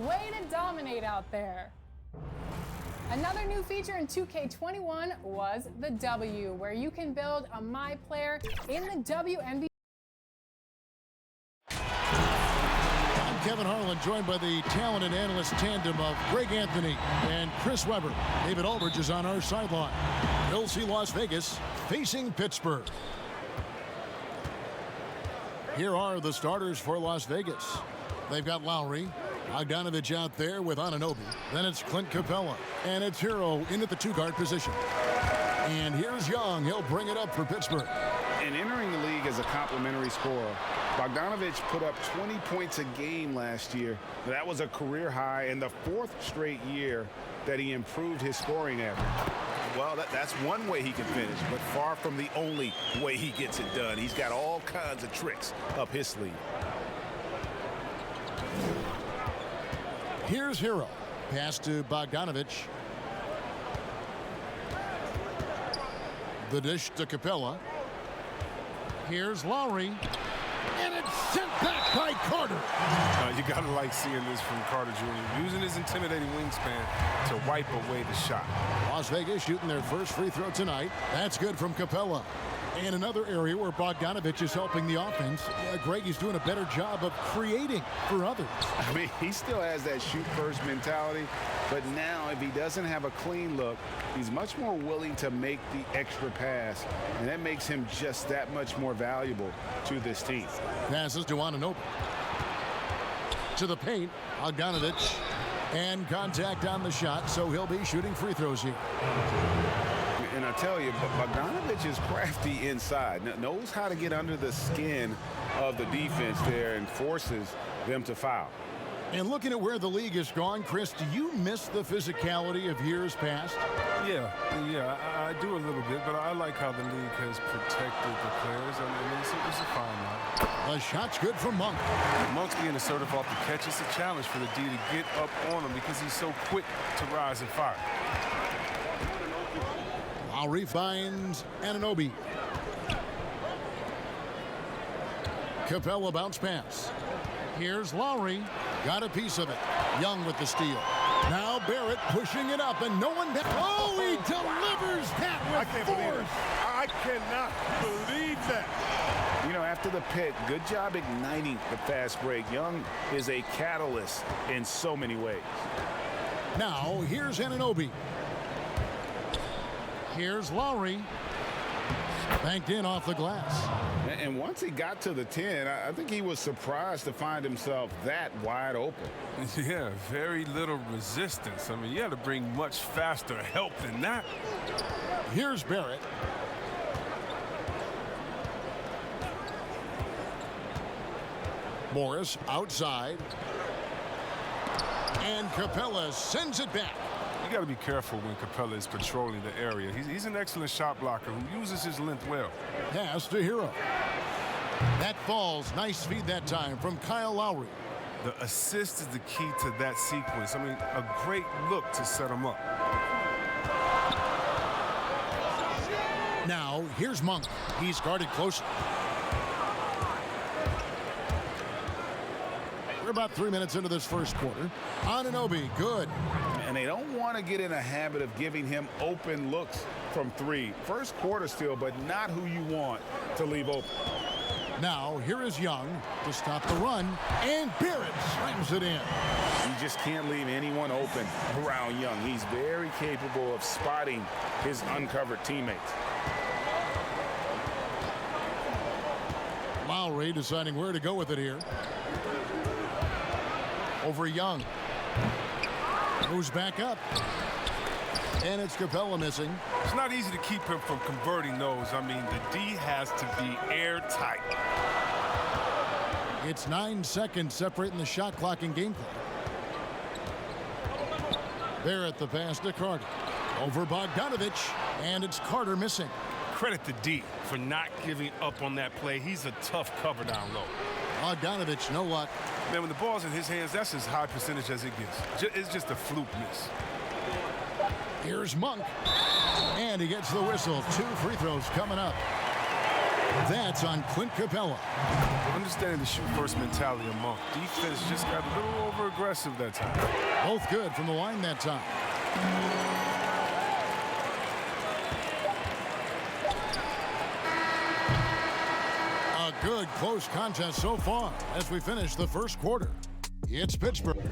way to dominate out there. Another new feature in 2K21 was the W, where you can build a My Player in the WNBA. I'm Kevin Harlan, joined by the talented analyst tandem of Greg Anthony and Chris Webber. David Aldridge is on our sideline. We'll see Las Vegas facing Pittsburgh. Here are the starters for Las Vegas. They've got Lowry, Bogdanovich out there with Anunoby. Then it's Clint Capella, and it's Hero in at the two-guard position. And here's Young. He'll bring it up for Pittsburgh. And entering the league as a complimentary scorer, Bogdanovich put up 20 points a game last year. That was a career high in the fourth straight year that he improved his scoring average. Well, that's one way he can finish, but far from the only way he gets it done. He's got all kinds of tricks up his sleeve. Here's Hero. Pass to Bogdanovich. The dish to Capella. Here's Lowry. And it's sent back by Carter. You got to like seeing this from Carter Jr. using his intimidating wingspan to wipe away the shot. Las Vegas shooting their first free throw tonight. That's good from Capella. And another area where Bogdanovich is helping the offense. Greg is doing a better job of creating for others. I mean, he still has that shoot-first mentality, but now if he doesn't have a clean look, he's much more willing to make the extra pass, and that makes him just that much more valuable to this team. Passes to Anunoby. To the paint, Bogdanovich, and contact on the shot, so he'll be shooting free throws here. And I tell you, Bogdanovich is crafty inside, knows how to get under the skin of the defense there and forces them to foul. And looking at where the league has gone, Chris, do you miss the physicality of years past? Yeah, I do a little bit, but I like how the league has protected the players. I mean, it's a fine line. The shot's good from Monk. Monk's being assertive off the catch. It's a challenge for the D to get up on him because he's so quick to rise and fire. Lowry finds Anunoby. Capella bounce pass. Here's Lowry. Got a piece of it. Young with the steal. Now Barrett pushing it up, and no one... Oh, he delivers that with force. I cannot believe that. You know, after the pick, good job igniting the fast break. Young is a catalyst in so many ways. Now, here's Anunoby. Here's Lowry. Banked in off the glass. And once he got to the 10, I think he was surprised to find himself that wide open. Yeah, very little resistance. I mean, you had to bring much faster help than that. Here's Barrett. Morris outside. And Capella sends it back. You got to be careful when Capella is patrolling the area. He's an excellent shot blocker who uses his length well. Pass to Hero. That falls. Nice feed that time from Kyle Lowry. The assist is the key to that sequence. I mean, a great look to set him up. Now, here's Monk. He's guarded closely. We're about 3 minutes into this first quarter. Anunoby, good. And they don't want to get in a habit of giving him open looks from three. First quarter still, but not who you want to leave open. Now, here is Young to stop the run, and Barrett slams it in. You just can't leave anyone open around Young. He's very capable of spotting his uncovered teammates. Lowry deciding where to go with it here. Over Young. Moves back up. And it's Capella missing. It's not easy to keep him from converting those. I mean, the D has to be airtight. It's 9 seconds separating the shot clock and gameplay. Barrett the pass to Carter. Over Bogdanovich, and it's Carter missing. Credit the D for not giving up on that play. He's a tough cover down low. Bogdanovich, no luck. Man, when the ball's in his hands, that's as high percentage as it gets. It's just a fluke miss. Here's Monk. And he gets the whistle. 2 free throws coming up. That's on Clint Capella. Understanding the shoot-first mentality of Monk. Defense just got a little over-aggressive that time. Both good from the line that time. A good close contest so far as we finish the first quarter. It's Pittsburgh.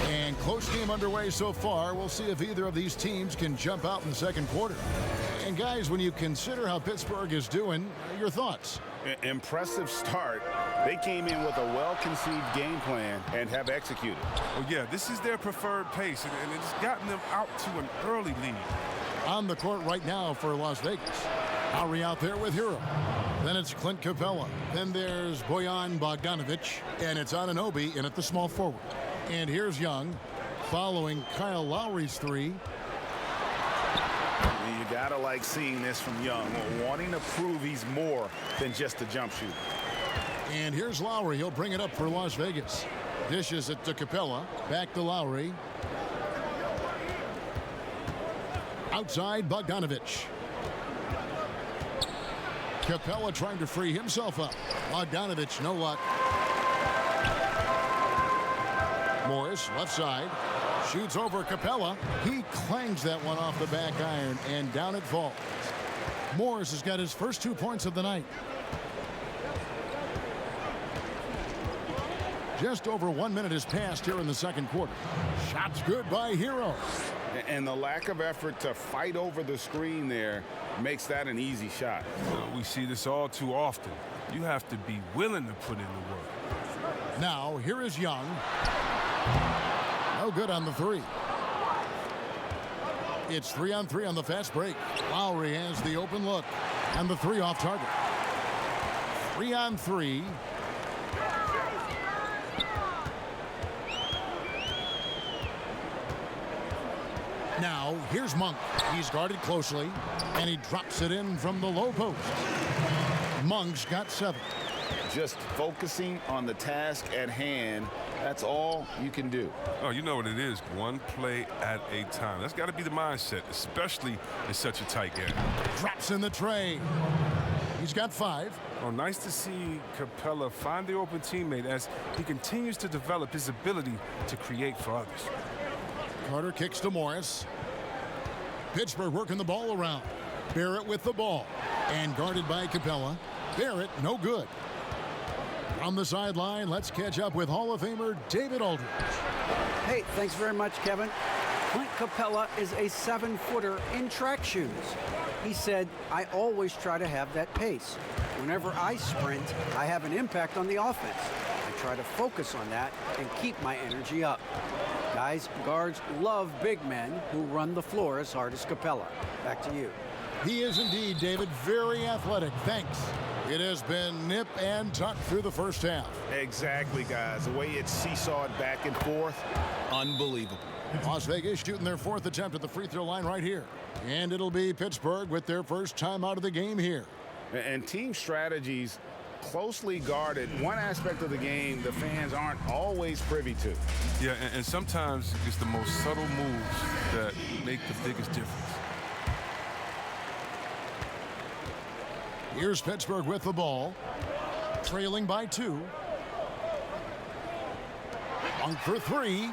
And close game underway so far. We'll see if either of these teams can jump out in the second quarter. And guys, when you consider how Pittsburgh is doing, your thoughts? Impressive start. They came in with a well-conceived game plan and have executed. Well, yeah, this is their preferred pace, and it's gotten them out to an early lead. On the court right now for Las Vegas. Lowry out there with Hero. Then it's Clint Capella. Then there's Bojan Bogdanovic. And it's Anunoby in at the small forward. And here's Young following Kyle Lowry's three. You gotta like seeing this from Young, wanting to prove he's more than just a jump shooter. And here's Lowry. He'll bring it up for Las Vegas. Dishes it to Capella. Back to Lowry. Outside Bogdanovic. Capella trying to free himself up. Bogdanovic, no luck. Morris, left side. Shoots over Capella. He clangs that one off the back iron, and down it falls. Morris has got his first 2 points of the night. Just over 1 minute has passed here in the second quarter. Shots good by Hero. And the lack of effort to fight over the screen there makes that an easy shot. We see this all too often. You have to be willing to put in the work. Now, here is Young. No good on the three. It's 3-on-3 on the fast break. Lowry has the open look. And the three off target. 3-on-3. Now, here's Monk. He's guarded closely, and he drops it in from the low post. Monk's got 7. Just focusing on the task at hand, that's all you can do. Oh, you know what it is. One play at a time. That's got to be the mindset, especially in such a tight game. Drops in the tray. He's got 5. Oh, nice to see Capella find the open teammate as he continues to develop his ability to create for others. Carter kicks to Morris. Pittsburgh working the ball around. Barrett with the ball. And guarded by Capella. Barrett, no good. On the sideline, let's catch up with Hall of Famer David Aldridge. Hey, thanks very much, Kevin. Clint Capella is a 7-footer in track shoes. He said, I always try to have that pace. Whenever I sprint, I have an impact on the offense. I try to focus on that and keep my energy up. Guys, guards love big men who run the floor as hard as Capella. Back to you. He is indeed, David, very athletic. Thanks. It has been nip and tuck through the first half. Exactly, guys. The way it's seesawed back and forth, unbelievable. Las Vegas shooting their 4th attempt at the free throw line right here. And it'll be Pittsburgh with their first time out of the game here. And team strategies closely guarded. One aspect of the game the fans aren't always privy to. Yeah, and sometimes it's the most subtle moves that make the biggest difference. Here's Pittsburgh with the ball. Trailing by 2. Monk for 3.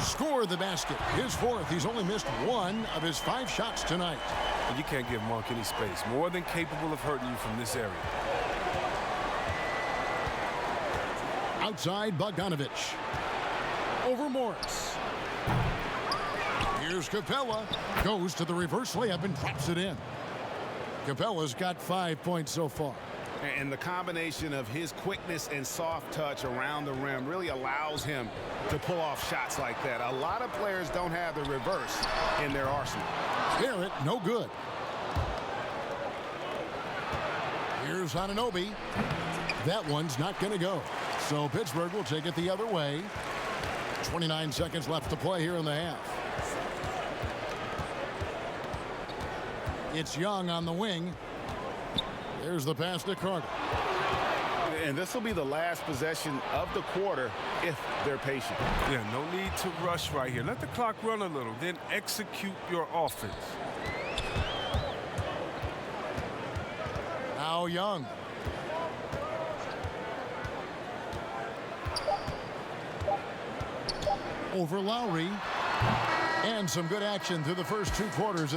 Score the basket. His 4th. He's only missed 1 of his 5 shots tonight. And you can't give Monk any space. More than capable of hurting you from this area. Outside Bogdanovic. Over Morris. Here's Capella. Goes to the reverse layup and drops it in. Capella's got 5 points so far. And the combination of his quickness and soft touch around the rim really allows him to pull off shots like that. A lot of players don't have the reverse in their arsenal. Barrett, no good. Here's Anunoby. That one's not going to go. So Pittsburgh will take it the other way. 29 seconds left to play here in the half. It's Young on the wing. There's the pass to Carter. And this will be the last possession of the quarter if they're patient. Yeah, no need to rush right here. Let the clock run a little, then execute your offense. Now Young. Over Lowry. And some good action through the first 2 quarters.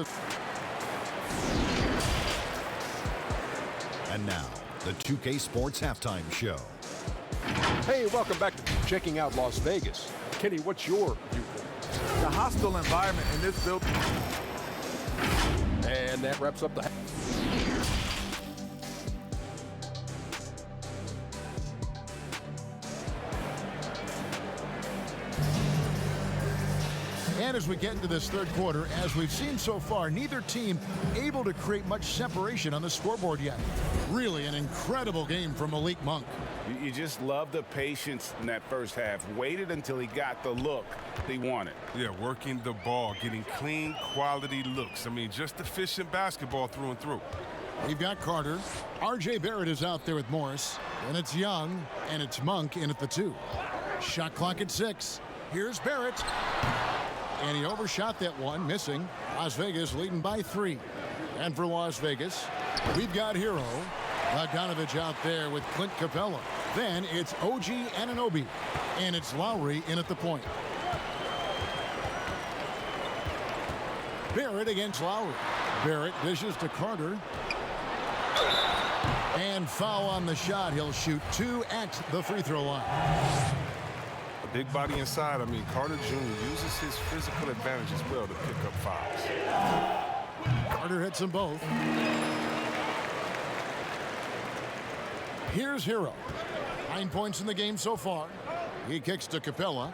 And now, the 2K Sports Halftime Show. Hey, welcome back to Checking Out Las Vegas. Kenny, what's your viewpoint? The hostile environment in this building. And that wraps up the... And as we get into this third quarter, as we've seen so far, neither team able to create much separation on the scoreboard yet. Really an incredible game from Malik Monk. You just love the patience in that first half. Waited until he got the look he wanted. Yeah, working the ball, getting clean, quality looks. I mean, just efficient basketball through and through. We've got Carter. R.J. Barrett is out there with Morris. And it's Young, and it's Monk in at the 2. Shot clock at 6. Here's Barrett. And he overshot that one, missing. Las Vegas leading by 3. And for Las Vegas, we've got Hero. Bogdanovich out there with Clint Capella. Then it's OG Anunoby. And it's Lowry in at the point. Barrett against Lowry. Barrett dishes to Carter. And foul on the shot. He'll shoot 2 at the free throw line. A big body inside. I mean, Carter Jr. uses his physical advantage as well to pick up fouls. Carter hits them both. Here's Hero. 9 points in the game so far. He kicks to Capella.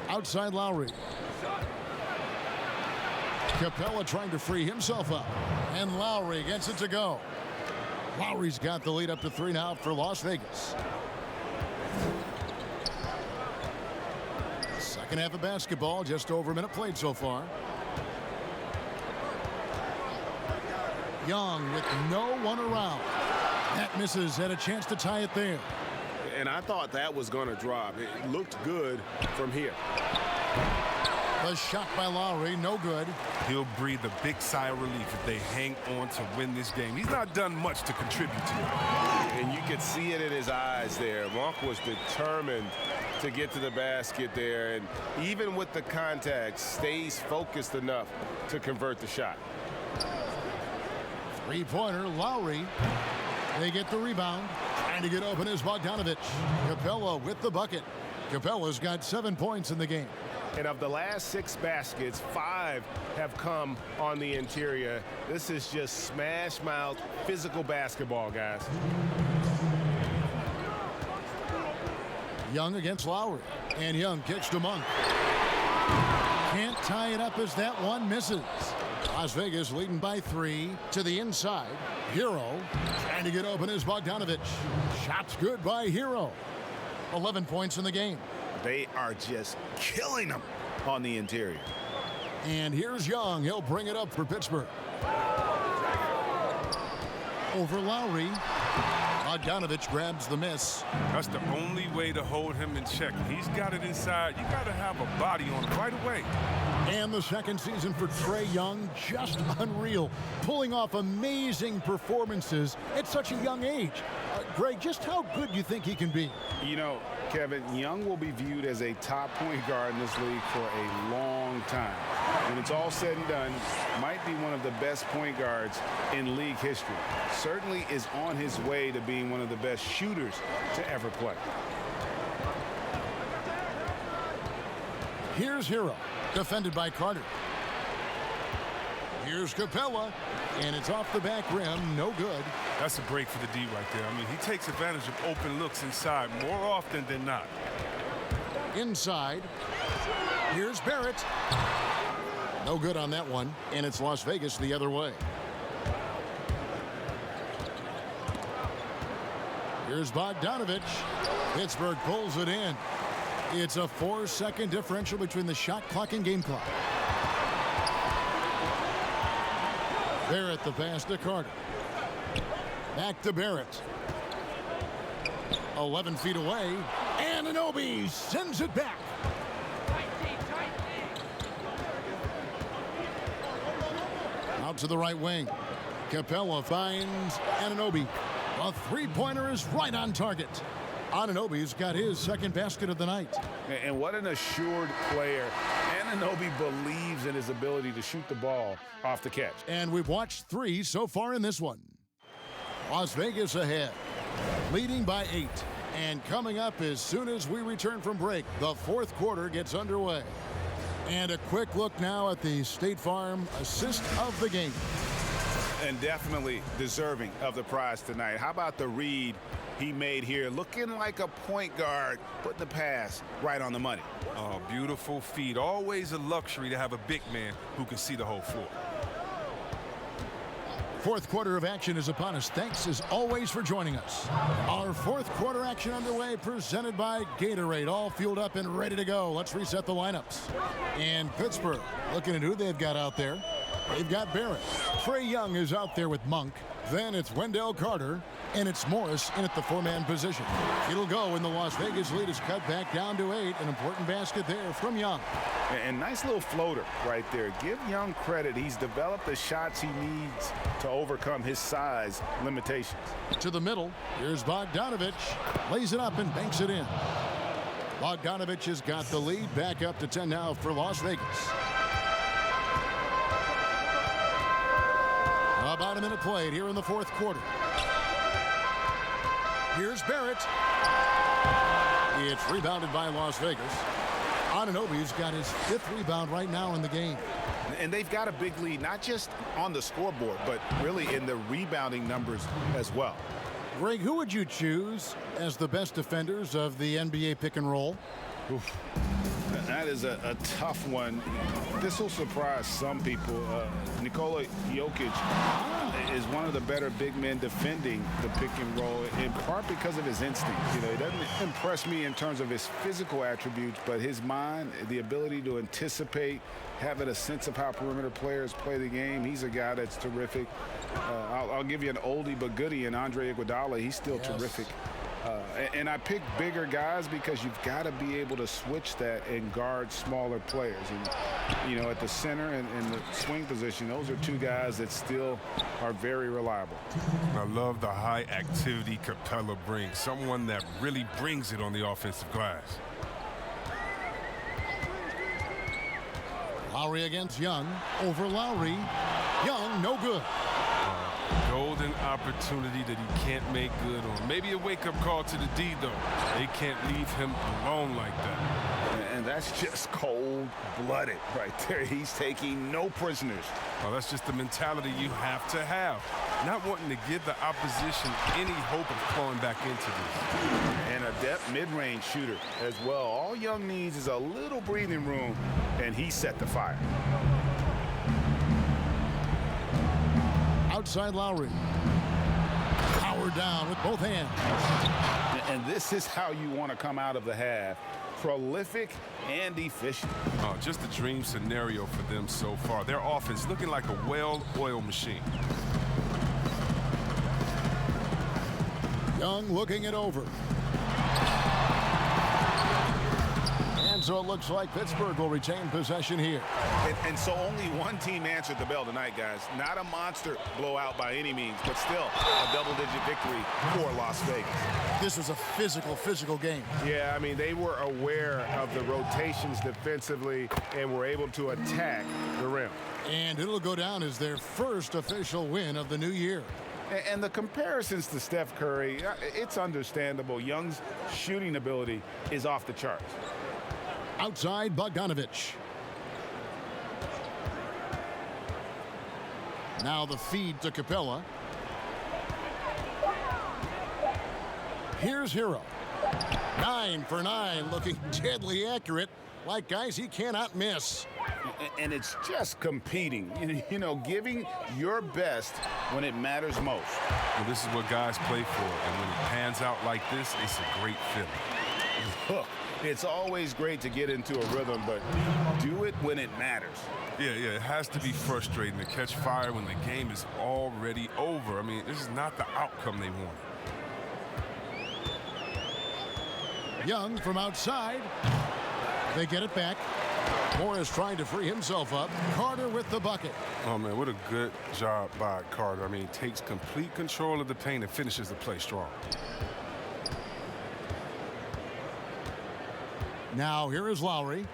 Outside Lowry. Capella trying to free himself up. And Lowry gets it to go. Lowry's got the lead up to 3 now for Las Vegas. Second half of basketball, just over a minute played so far. Young with no one around. That misses, had a chance to tie it there. And I thought that was going to drop. It looked good from here. The shot by Lowry, no good. He'll breathe a big sigh of relief if they hang on to win this game. He's not done much to contribute to it. And you could see it in his eyes there. Monk was determined to get to the basket there. And even with the contact, stays focused enough to convert the shot. Three-pointer, Lowry. They get the rebound. Trying to get open is Bogdanovich. Capella with the bucket. Capella's got 7 points in the game. And of the last 6 baskets, 5 have come on the interior. This is just smash mouth physical basketball, guys. Young against Lowry. And Young kicks to Monk. Can't tie it up as that one misses. Las Vegas leading by 3 to the inside. Hero trying to get open is Bogdanovich. Shots good by Hero. 11 points in the game. They are just killing them on the interior. And here's Young. He'll bring it up for Pittsburgh. Over Lowry. Bogdanovich grabs the miss. That's the only way to hold him in check. He's got it inside. You got to have a body on him right away. And the second season for Trae Young, just unreal. Pulling off amazing performances at such a young age. Greg, just how good do you think he can be? You know, Kevin, Young will be viewed as a top point guard in this league for a long time. When it's all said and done, might be one of the best point guards in league history. Certainly is on his way to being one of the best shooters to ever play. Here's Hero, defended by Carter. Here's Capella, and it's off the back rim, no good. That's a break for the D right there. I mean, he takes advantage of open looks inside more often than not. Inside, here's Barrett. No good on that one, and it's Las Vegas the other way. Here's Bogdanovich. Pittsburgh pulls it in. It's a 4-second differential between the shot clock and game clock. Barrett the pass to Carter. Back to Barrett. 11 feet away. And Anunoby sends it back. Out to the right wing. Capella finds Anunoby. A three-pointer is right on target. Anunoby's got his second basket of the night. And what an assured player. Anunoby believes in his ability to shoot the ball off the catch. And we've watched 3 so far in this one. Las Vegas ahead, leading by 8. And coming up as soon as we return from break, the fourth quarter gets underway. And a quick look now at the State Farm assist of the game. And definitely deserving of the prize tonight. How about the read he made here? Looking like a point guard, putting the pass right on the money. Oh, beautiful feed. Always a luxury to have a big man who can see the whole floor. Fourth quarter of action is upon us. Thanks as always for joining us. Our fourth quarter action underway, presented by Gatorade. All fueled up and ready to go. Let's reset the lineups. And Pittsburgh, looking at who they've got out there. They've got Barrett. Trae Young is out there with Monk. Then it's Wendell Carter, and it's Morris in at the 4-man position. It'll go, and the Las Vegas lead is cut back down to 8. An important basket there from Young. And nice little floater right there. Give Young credit. He's developed the shots he needs to overcome his size limitations. To the middle, here's Bogdanovich. Lays it up and banks it in. Bogdanovich has got the lead, back up to 10 now for Las Vegas. About a minute played here in the fourth quarter. Here's Barrett. It's rebounded by Las Vegas. Anunoby's got his 5th rebound right now in the game. And they've got a big lead, not just on the scoreboard, but really in the rebounding numbers as well. Greg, who would you choose as the best defenders of the NBA pick and roll? Oof. That is a tough one. This will surprise some people. Nikola Jokic is one of the better big men defending the pick and roll, in part because of his instinct. You know, he doesn't impress me in terms of his physical attributes, but his mind, the ability to anticipate, having a sense of how perimeter players play the game. He's a guy that's terrific. I'll give you an oldie but goodie in Andre Iguodala. He's still terrific. And I pick bigger guys because you've got to be able to switch that and guard smaller players. And, you know, at the center and the swing position, those are 2 guys that still are very reliable. I love the high activity Capella brings. Someone that really brings it on the offensive glass. Lowry against Young. Over Lowry. Young, no good. Golden opportunity that he can't make good on. Maybe a wake-up call to the D, though. They can't leave him alone like that. And that's just cold-blooded right there. He's taking no prisoners. Well, that's just the mentality you have to have. Not wanting to give the opposition any hope of clawing back into this. And a depth mid-range shooter as well. All Young needs is a little breathing room, and he set the fire. Outside Lowry. Powered down with both hands. And this is how you want to come out of the half. Prolific and efficient. Oh, just a dream scenario for them so far. Their offense looking like a well-oiled machine. Young looking it over. And so it looks like Pittsburgh will retain possession here. And so only one team answered the bell tonight, guys. Not a monster blowout by any means, but still a double-digit victory for Las Vegas. This was a physical game. Yeah, I mean, they were aware of the rotations defensively and were able to attack the rim. And it'll go down as their first official win of the new year. And the comparisons to Steph Curry, it's understandable. Young's shooting ability is off the charts. Outside Bogdanovich. Now the feed to Capella. Here's Hero. 9 for 9, looking deadly accurate. Like guys he cannot miss. And it's just competing, you know, giving your best when it matters most. Well, this is what guys play for, and when it pans out like this, it's a great feeling. Look, It's always great to get into a rhythm, but do it when it matters. Yeah, it has to be frustrating to catch fire when the game is already over. I mean, this is not the outcome they wanted. Young from outside. They get it back. Morris trying to free himself up. Carter with the bucket. Oh, man, what a good job by Carter. I mean, takes complete control of the paint and finishes the play strong. Now here is Lowry.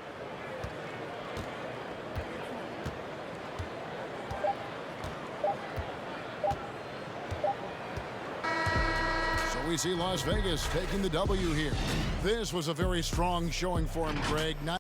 So we see Las Vegas taking the W here. This was a very strong showing for him, Greg. Not